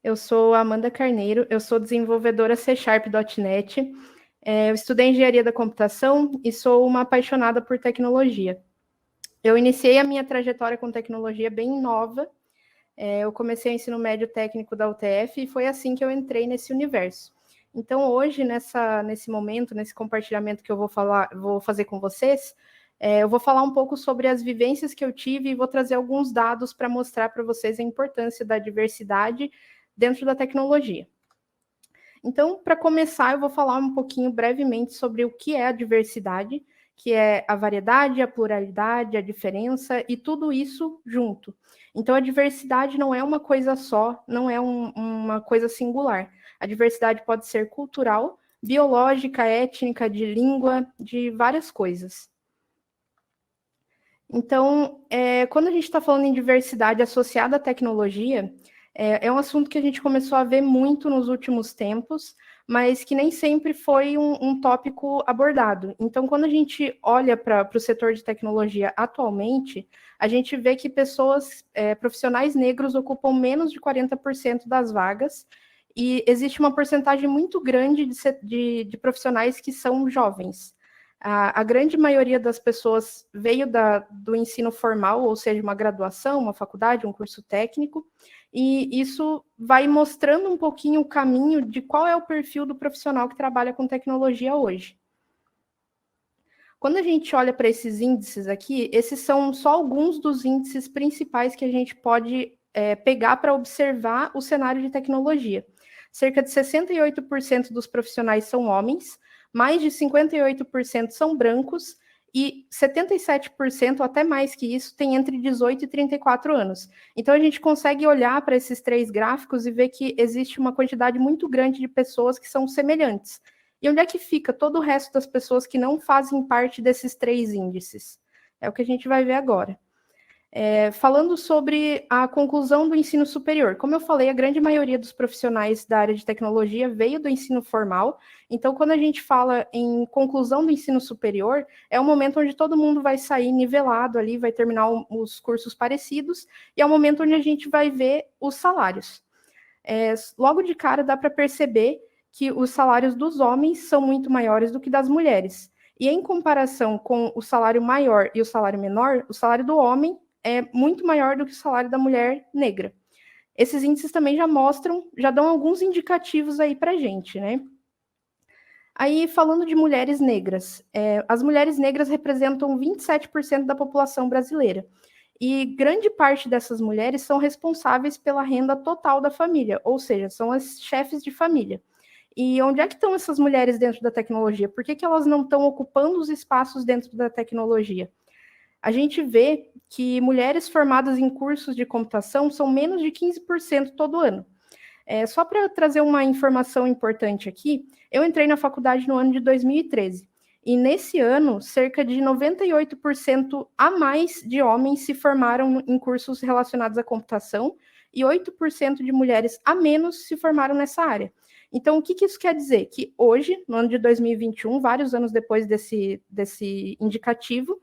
Eu sou Amanda Carneiro, eu sou desenvolvedora C#.NET, eu estudei Engenharia da Computação e sou uma apaixonada por tecnologia. Eu iniciei a minha trajetória com tecnologia bem nova, eu comecei o ensino médio técnico da UTF e foi assim que eu entrei nesse universo. Então, hoje, nesse momento, nesse compartilhamento que eu vou fazer com vocês, eu vou falar um pouco sobre as vivências que eu tive e vou trazer alguns dados para mostrar para vocês a importância da diversidade dentro da tecnologia. Então, para começar, eu vou falar um pouquinho brevemente sobre o que é a diversidade, que é a variedade, a pluralidade, a diferença e tudo isso junto. Então, a diversidade não é uma coisa só, não é uma coisa singular. A diversidade pode ser cultural, biológica, étnica, de língua, de várias coisas. Então, quando a gente está falando em diversidade associada à tecnologia, é um assunto que a gente começou a ver muito nos últimos tempos, mas que nem sempre foi um tópico abordado. Então, quando a gente olha para o setor de tecnologia atualmente, a gente vê que profissionais negros ocupam menos de 40% das vagas, e existe uma porcentagem muito grande de profissionais que são jovens. A grande maioria das pessoas veio do ensino formal, ou seja, uma graduação, uma faculdade, um curso técnico, e isso vai mostrando um pouquinho o caminho de qual é o perfil do profissional que trabalha com tecnologia hoje. Quando a gente olha para esses índices aqui, esses são só alguns dos índices principais que a gente pode pegar para observar o cenário de tecnologia. Cerca de 68% dos profissionais são homens, mais de 58% são brancos e 77%, até mais que isso, tem entre 18 e 34 anos. Então, a gente consegue olhar para esses três gráficos e ver que existe uma quantidade muito grande de pessoas que são semelhantes. E onde é que fica todo o resto das pessoas que não fazem parte desses três índices? É o que a gente vai ver agora. Falando sobre a conclusão do ensino superior. Como eu falei, a grande maioria dos profissionais da área de tecnologia veio do ensino formal. Então, quando a gente fala em conclusão do ensino superior, é o momento onde todo mundo vai sair nivelado ali, vai terminar os cursos parecidos, e é o momento onde a gente vai ver os salários. Logo de cara, dá para perceber que os salários dos homens são muito maiores do que das mulheres. E em comparação com o salário maior e o salário menor, o salário do homem é muito maior do que o salário da mulher negra. Esses índices também já dão alguns indicativos aí para a gente, né? Aí, falando de mulheres negras, as mulheres negras representam 27% da população brasileira. E grande parte dessas mulheres são responsáveis pela renda total da família, ou seja, são as chefes de família. E onde é que estão essas mulheres dentro da tecnologia? Por que elas não estão ocupando os espaços dentro da tecnologia? A gente vê que mulheres formadas em cursos de computação são menos de 15% todo ano. Só para trazer uma informação importante aqui, eu entrei na faculdade no ano de 2013. E nesse ano, cerca de 98% a mais de homens se formaram em cursos relacionados à computação e 8% de mulheres a menos se formaram nessa área. Então, o que isso quer dizer? Que hoje, no ano de 2021, vários anos depois desse indicativo,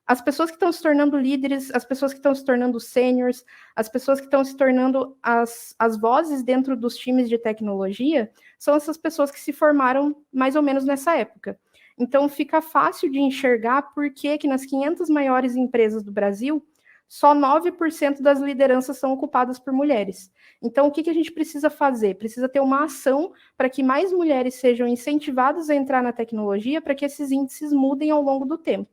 as pessoas que estão se tornando líderes, as pessoas que estão se tornando sêniors, as pessoas que estão se tornando as vozes dentro dos times de tecnologia, são essas pessoas que se formaram mais ou menos nessa época. Então, fica fácil de enxergar por que nas 500 maiores empresas do Brasil, só 9% das lideranças são ocupadas por mulheres. Então, o que a gente precisa fazer? Precisa ter uma ação para que mais mulheres sejam incentivadas a entrar na tecnologia, para que esses índices mudem ao longo do tempo.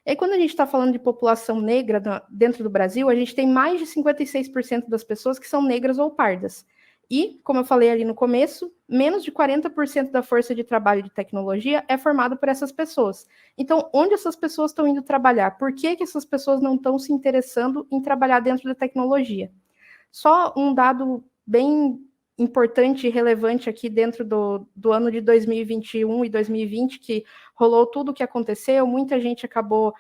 E aí, quando a gente está falando de população negra dentro do Brasil, a gente tem mais de 56% das pessoas que são negras ou pardas. E, como eu falei ali no começo, menos de 40% da força de trabalho de tecnologia é formada por essas pessoas. Então, onde essas pessoas estão indo trabalhar? Por que essas pessoas não estão se interessando em trabalhar dentro da tecnologia? Só um dado bem importante e relevante aqui dentro do ano de 2021 e 2020, que rolou tudo o que aconteceu, muita gente acabou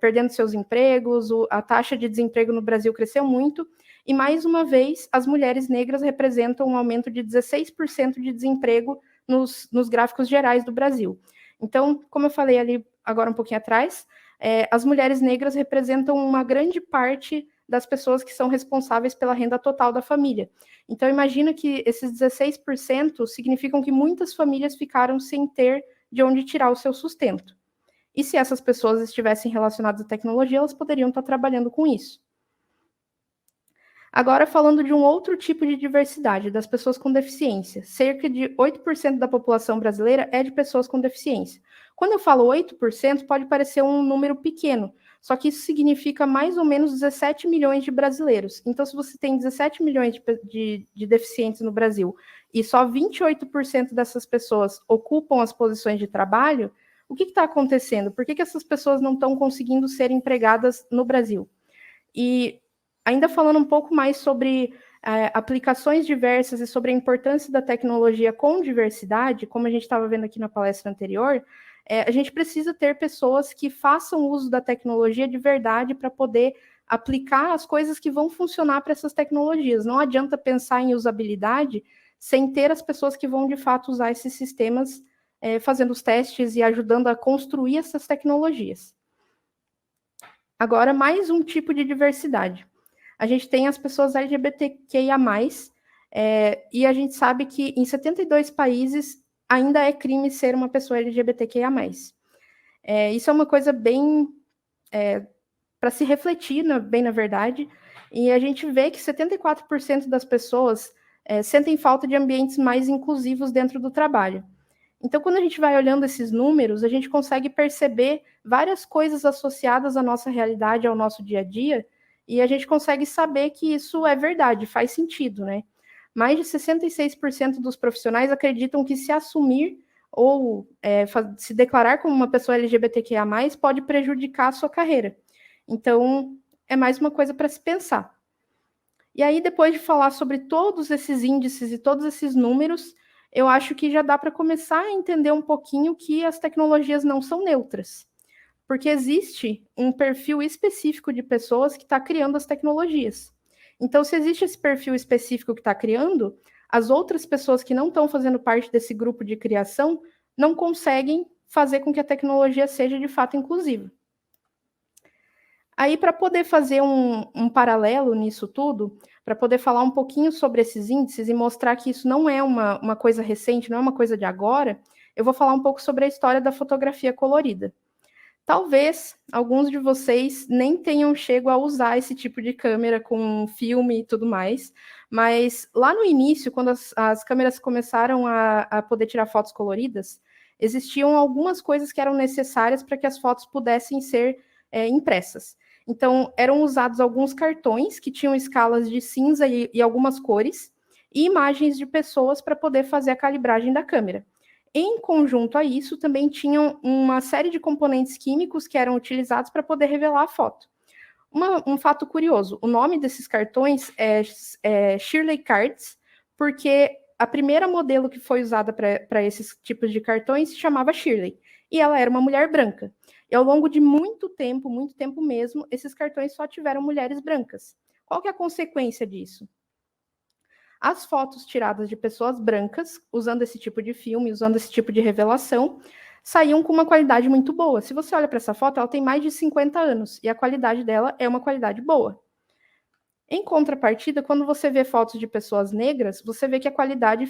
perdendo seus empregos, a taxa de desemprego no Brasil cresceu muito, e mais uma vez, as mulheres negras representam um aumento de 16% de desemprego nos gráficos gerais do Brasil. Então, como eu falei ali agora um pouquinho atrás, as mulheres negras representam uma grande parte das pessoas que são responsáveis pela renda total da família. Então, imagina que esses 16% significam que muitas famílias ficaram sem ter de onde tirar o seu sustento. E se essas pessoas estivessem relacionadas à tecnologia, elas poderiam estar trabalhando com isso. Agora, falando de um outro tipo de diversidade, das pessoas com deficiência. Cerca de 8% da população brasileira é de pessoas com deficiência. Quando eu falo 8%, pode parecer um número pequeno, só que isso significa mais ou menos 17 milhões de brasileiros. Então, se você tem 17 milhões de deficientes no Brasil e só 28% dessas pessoas ocupam as posições de trabalho, o que está acontecendo? Por que essas pessoas não estão conseguindo ser empregadas no Brasil? E ainda falando um pouco mais sobre aplicações diversas e sobre a importância da tecnologia com diversidade, como a gente estava vendo aqui na palestra anterior, a gente precisa ter pessoas que façam uso da tecnologia de verdade para poder aplicar as coisas que vão funcionar para essas tecnologias. Não adianta pensar em usabilidade sem ter as pessoas que vão, de fato, usar esses sistemas, fazendo os testes e ajudando a construir essas tecnologias. Agora, mais um tipo de diversidade. A gente tem as pessoas LGBTQIA+, e a gente sabe que em 72 países ainda é crime ser uma pessoa LGBTQIA+. Isso é uma coisa bem para se refletir, bem na verdade, e a gente vê que 74% das pessoas sentem falta de ambientes mais inclusivos dentro do trabalho. Então, quando a gente vai olhando esses números, a gente consegue perceber várias coisas associadas à nossa realidade, ao nosso dia a dia, e a gente consegue saber que isso é verdade, faz sentido, né? Mais de 66% dos profissionais acreditam que se assumir ou se declarar como uma pessoa LGBTQIA+, pode prejudicar a sua carreira. Então, é mais uma coisa para se pensar. E aí, depois de falar sobre todos esses índices e todos esses números, eu acho que já dá para começar a entender um pouquinho que as tecnologias não são neutras. Porque existe um perfil específico de pessoas que está criando as tecnologias. Então, se existe esse perfil específico que está criando, as outras pessoas que não estão fazendo parte desse grupo de criação não conseguem fazer com que a tecnologia seja de fato inclusiva. Aí, para poder fazer um paralelo nisso tudo, para poder falar um pouquinho sobre esses índices e mostrar que isso não é uma coisa recente, não é uma coisa de agora, eu vou falar um pouco sobre a história da fotografia colorida. Talvez alguns de vocês nem tenham chego a usar esse tipo de câmera com filme e tudo mais, mas lá no início, quando as câmeras começaram a poder tirar fotos coloridas, existiam algumas coisas que eram necessárias para que as fotos pudessem ser impressas. Então, eram usados alguns cartões que tinham escalas de cinza e algumas cores, e imagens de pessoas para poder fazer a calibragem da câmera. Em conjunto a isso, também tinham uma série de componentes químicos que eram utilizados para poder revelar a foto. Um fato curioso, o nome desses cartões é Shirley Cards, porque a primeira modelo que foi usada para esses tipos de cartões se chamava Shirley, e ela era uma mulher branca. E ao longo de muito tempo mesmo, esses cartões só tiveram mulheres brancas. Qual que é a consequência disso? As fotos tiradas de pessoas brancas, usando esse tipo de filme, usando esse tipo de revelação, saíam com uma qualidade muito boa. Se você olha para essa foto, ela tem mais de 50 anos, e a qualidade dela é uma qualidade boa. Em contrapartida, quando você vê fotos de pessoas negras, você vê que a qualidade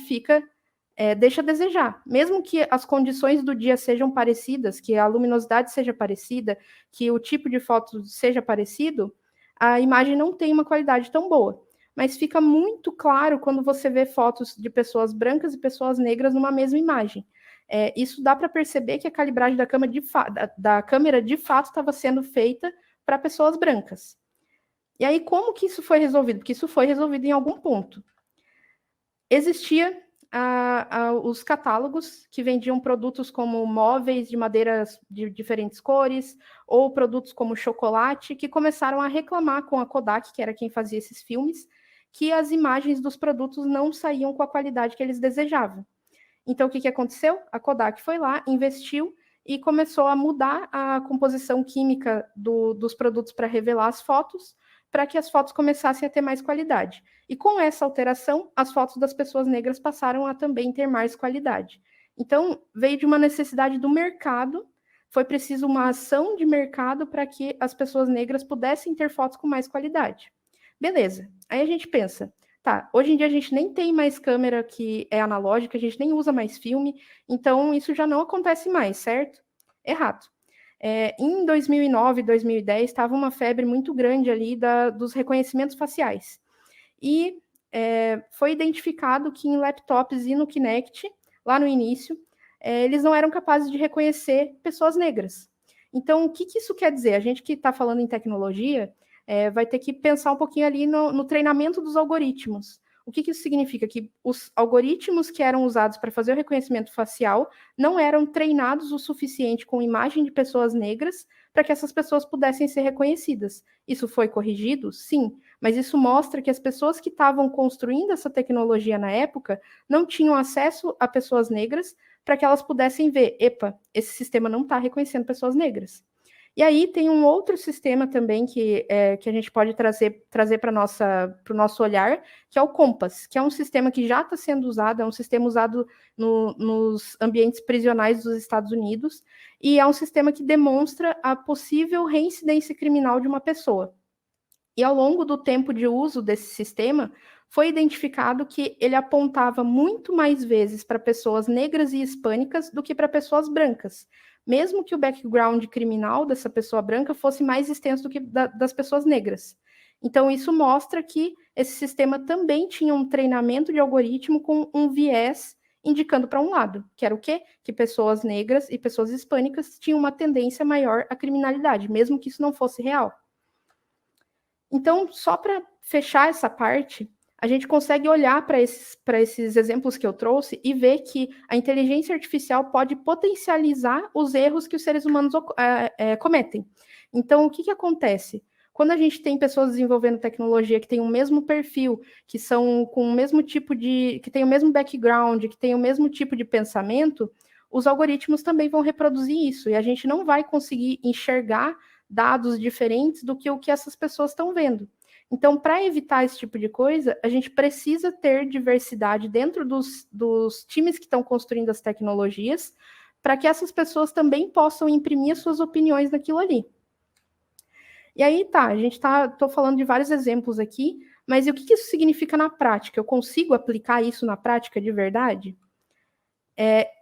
deixa a desejar. Mesmo que as condições do dia sejam parecidas, que a luminosidade seja parecida, que o tipo de foto seja parecido, a imagem não tem uma qualidade tão boa. Mas fica muito claro quando você vê fotos de pessoas brancas e pessoas negras numa mesma imagem. Isso dá para perceber que a calibragem da câmera de fato estava sendo feita para pessoas brancas. E aí, como que isso foi resolvido? Porque isso foi resolvido em algum ponto. Existia os catálogos que vendiam produtos como móveis de madeiras de diferentes cores, ou produtos como chocolate, que começaram a reclamar com a Kodak, que era quem fazia esses filmes, que as imagens dos produtos não saíam com a qualidade que eles desejavam. Então, o que aconteceu? A Kodak foi lá, investiu e começou a mudar a composição química dos produtos para revelar as fotos, para que as fotos começassem a ter mais qualidade. E com essa alteração, as fotos das pessoas negras passaram a também ter mais qualidade. Então, veio de uma necessidade do mercado foi preciso uma ação de mercado para que as pessoas negras pudessem ter fotos com mais qualidade. Beleza. Aí a gente pensa, tá, hoje em dia a gente nem tem mais câmera que é analógica, a gente nem usa mais filme, então isso já não acontece mais, certo? Errado. Em 2009, 2010, estava uma febre muito grande ali dos reconhecimentos faciais. E foi identificado que em laptops e no Kinect, lá no início, eles não eram capazes de reconhecer pessoas negras. Então, o que isso quer dizer? A gente que está falando em tecnologia vai ter que pensar um pouquinho ali no treinamento dos algoritmos. O que isso significa? Que os algoritmos que eram usados para fazer o reconhecimento facial não eram treinados o suficiente com imagem de pessoas negras para que essas pessoas pudessem ser reconhecidas. Isso foi corrigido? Sim, mas isso mostra que as pessoas que estavam construindo essa tecnologia na época não tinham acesso a pessoas negras para que elas pudessem ver, epa, esse sistema não está reconhecendo pessoas negras. E aí tem um outro sistema também que a gente pode trazer para o nosso olhar, que é o Compass, que é um sistema que já está sendo usado, é um sistema usado nos ambientes prisionais dos Estados Unidos, e é um sistema que demonstra a possível reincidência criminal de uma pessoa. E ao longo do tempo de uso desse sistema, foi identificado que ele apontava muito mais vezes para pessoas negras e hispânicas do que para pessoas brancas, mesmo que o background criminal dessa pessoa branca fosse mais extenso do que das pessoas negras. Então, isso mostra que esse sistema também tinha um treinamento de algoritmo com um viés indicando para um lado, que era o quê? Que pessoas negras e pessoas hispânicas tinham uma tendência maior à criminalidade, mesmo que isso não fosse real. Então, só para fechar essa parte, a gente consegue olhar para esses exemplos que eu trouxe e ver que a inteligência artificial pode potencializar os erros que os seres humanos cometem. Então, o que acontece? Quando a gente tem pessoas desenvolvendo tecnologia que tem o mesmo perfil, que são com o mesmo tipo que tem o mesmo background, que tem o mesmo tipo de pensamento, os algoritmos também vão reproduzir isso, e a gente não vai conseguir enxergar dados diferentes do que o que essas pessoas estão vendo. Então, para evitar esse tipo de coisa, a gente precisa ter diversidade dentro dos times que estão construindo as tecnologias, para que essas pessoas também possam imprimir as suas opiniões naquilo ali. E aí, tá, estou falando de vários exemplos aqui, mas e o que isso significa na prática? Eu consigo aplicar isso na prática de verdade?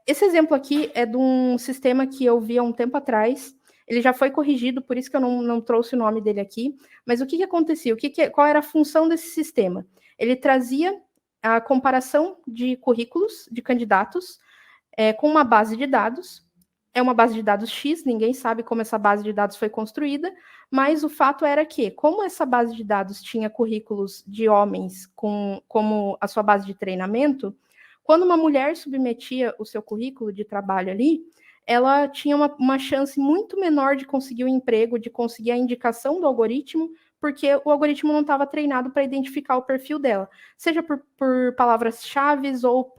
Esse exemplo aqui é de um sistema que eu vi há um tempo atrás. Ele já foi corrigido, por isso que eu não trouxe o nome dele aqui. Mas o que acontecia? Qual era a função desse sistema? Ele trazia a comparação de currículos de candidatos com uma base de dados. É uma base de dados X, ninguém sabe como essa base de dados foi construída, mas o fato era que, como essa base de dados tinha currículos de homens como a sua base de treinamento, quando uma mulher submetia o seu currículo de trabalho ali, ela tinha uma chance muito menor de conseguir o emprego, de conseguir a indicação do algoritmo, porque o algoritmo não estava treinado para identificar o perfil dela, seja por palavras-chave ou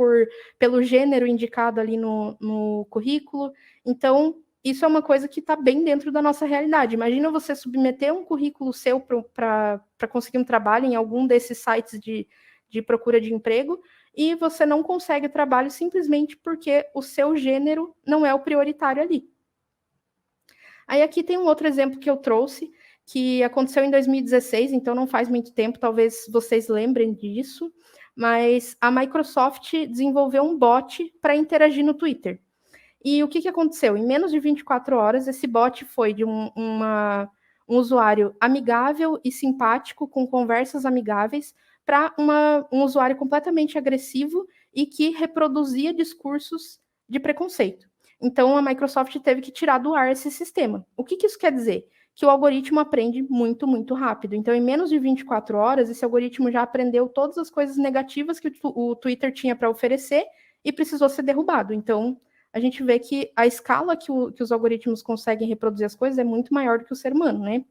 pelo gênero indicado ali no currículo. Então, isso é uma coisa que está bem dentro da nossa realidade. Imagina você submeter um currículo seu para conseguir um trabalho em algum desses sites de procura de emprego, e você não consegue trabalho simplesmente porque o seu gênero não é o prioritário ali. Aí aqui tem um outro exemplo que eu trouxe, que aconteceu em 2016, então não faz muito tempo, talvez vocês lembrem disso, mas a Microsoft desenvolveu um bot para interagir no Twitter. E o que aconteceu? Em menos de 24 horas, esse bot foi de um usuário amigável e simpático, com conversas amigáveis, para um usuário completamente agressivo e que reproduzia discursos de preconceito. Então, a Microsoft teve que tirar do ar esse sistema. O que isso quer dizer? Que o algoritmo aprende muito, muito rápido. Então, em menos de 24 horas, esse algoritmo já aprendeu todas as coisas negativas que o Twitter tinha para oferecer e precisou ser derrubado. Então, a gente vê que a escala que os algoritmos conseguem reproduzir as coisas é muito maior do que o ser humano, né?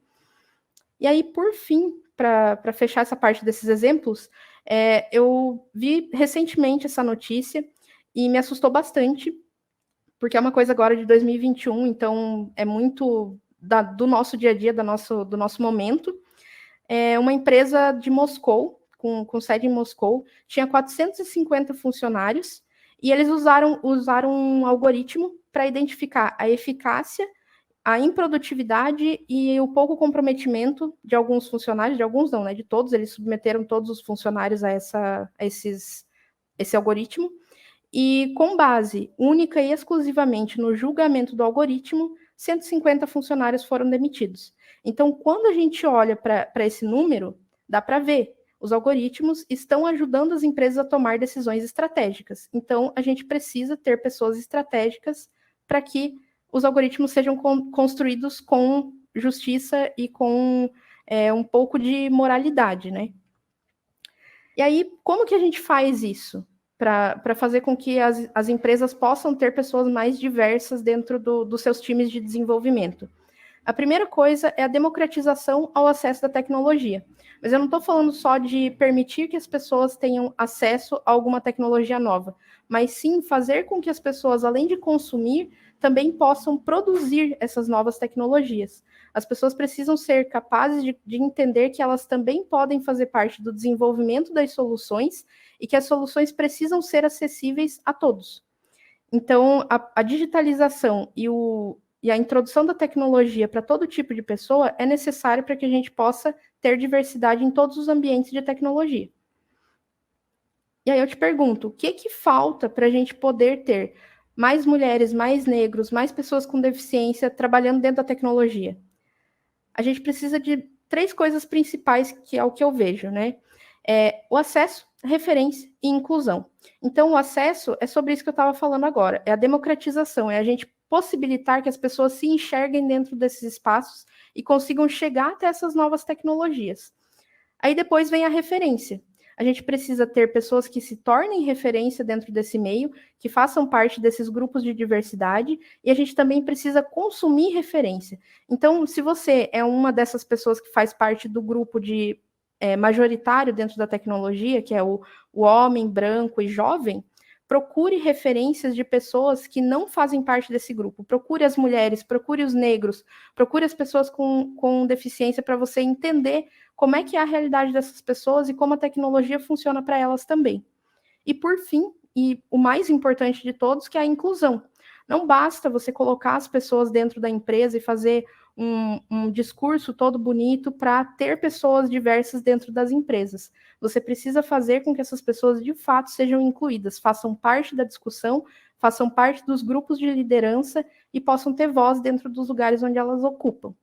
E aí, por fim, para fechar essa parte desses exemplos, eu vi recentemente essa notícia e me assustou bastante, porque é uma coisa agora de 2021, então é muito do nosso dia a dia, do nosso momento. Uma empresa de Moscou, com sede em Moscou, tinha 450 funcionários, E eles usaram um algoritmo para identificar a eficácia, a improdutividade e o pouco comprometimento de alguns funcionários, de alguns não, né, de todos, eles submeteram todos os funcionários a esse algoritmo, e com base única e exclusivamente no julgamento do algoritmo, 150 funcionários foram demitidos. Então, quando a gente olha para esse número, dá para ver, os algoritmos estão ajudando as empresas a tomar decisões estratégicas. Então, a gente precisa ter pessoas estratégicas para que os algoritmos sejam construídos com justiça e com um pouco de moralidade, né? E aí, como que a gente faz isso? Para fazer com que as empresas possam ter pessoas mais diversas dentro dos seus times de desenvolvimento. A primeira coisa é a democratização ao acesso da tecnologia. Mas eu não estou falando só de permitir que as pessoas tenham acesso a alguma tecnologia nova, mas sim fazer com que as pessoas, além de consumir, também possam produzir essas novas tecnologias. As pessoas precisam ser capazes de entender que elas também podem fazer parte do desenvolvimento das soluções e que as soluções precisam ser acessíveis a todos. Então, a digitalização e a introdução da tecnologia para todo tipo de pessoa é necessário para que a gente possa ter diversidade em todos os ambientes de tecnologia. E aí eu te pergunto, o que falta para a gente poder ter mais mulheres, mais negros, mais pessoas com deficiência trabalhando dentro da tecnologia? A gente precisa de 3 coisas principais, que é o que eu vejo, né? O acesso, referência e inclusão. Então, o acesso é sobre isso que eu estava falando agora, é a democratização, é a gente possibilitar que as pessoas se enxerguem dentro desses espaços e consigam chegar até essas novas tecnologias. Aí depois vem a referência. A gente precisa ter pessoas que se tornem referência dentro desse meio, que façam parte desses grupos de diversidade, e a gente também precisa consumir referência. Então, se você é uma dessas pessoas que faz parte do grupo de majoritário dentro da tecnologia, que é o homem branco e jovem, procure referências de pessoas que não fazem parte desse grupo. Procure as mulheres, procure os negros, procure as pessoas com deficiência para você entender como é que é a realidade dessas pessoas e como a tecnologia funciona para elas também. E por fim, e o mais importante de todos, que é a inclusão. Não basta você colocar as pessoas dentro da empresa e fazer um discurso todo bonito para ter pessoas diversas dentro das empresas. Você precisa fazer com que essas pessoas de fato sejam incluídas, façam parte da discussão, façam parte dos grupos de liderança e possam ter voz dentro dos lugares onde elas ocupam.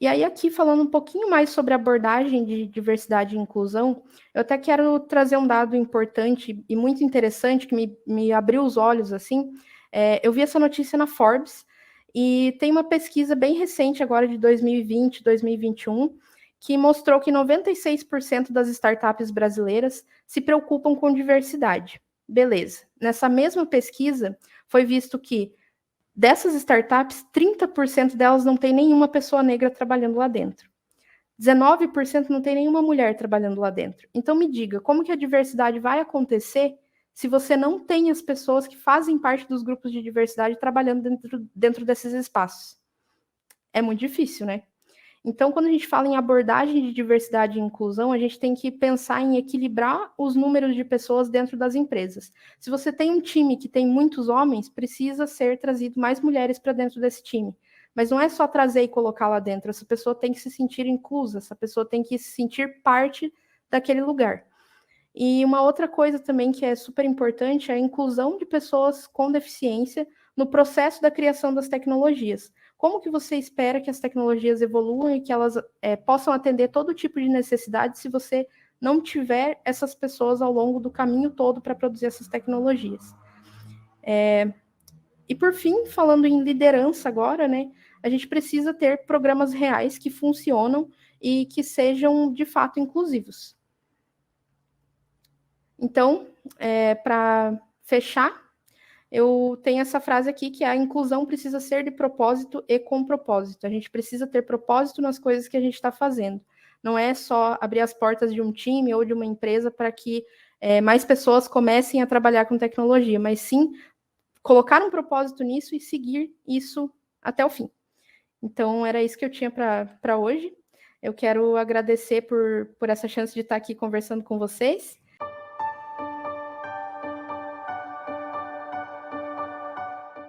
E aí, aqui, falando um pouquinho mais sobre a abordagem de diversidade e inclusão, eu até quero trazer um dado importante e muito interessante, que me abriu os olhos, assim. Eu vi essa notícia na Forbes, e tem uma pesquisa bem recente, agora de 2020, 2021, que mostrou que 96% das startups brasileiras se preocupam com diversidade. Beleza. Nessa mesma pesquisa, foi visto que dessas startups, 30% delas não tem nenhuma pessoa negra trabalhando lá dentro. 19% não tem nenhuma mulher trabalhando lá dentro. Então me diga, como que a diversidade vai acontecer se você não tem as pessoas que fazem parte dos grupos de diversidade trabalhando dentro desses espaços? É muito difícil, né? Então, quando a gente fala em abordagem de diversidade e inclusão, a gente tem que pensar em equilibrar os números de pessoas dentro das empresas. Se você tem um time que tem muitos homens, precisa ser trazido mais mulheres para dentro desse time. Mas não é só trazer e colocar lá dentro, essa pessoa tem que se sentir inclusa, essa pessoa tem que se sentir parte daquele lugar. E uma outra coisa também que é super importante é a inclusão de pessoas com deficiência no processo da criação das tecnologias. Como que você espera que as tecnologias evoluam e que elas possam atender todo tipo de necessidade se você não tiver essas pessoas ao longo do caminho todo para produzir essas tecnologias? E por fim, falando em liderança agora, né, a gente precisa ter programas reais que funcionam e que sejam de fato inclusivos. Então, para fechar, eu tenho essa frase aqui, que a inclusão precisa ser de propósito e com propósito. A gente precisa ter propósito nas coisas que a gente está fazendo. Não é só abrir as portas de um time ou de uma empresa para que mais pessoas comecem a trabalhar com tecnologia, mas sim colocar um propósito nisso e seguir isso até o fim. Então, era isso que eu tinha para hoje. Eu quero agradecer por essa chance de estar aqui conversando com vocês.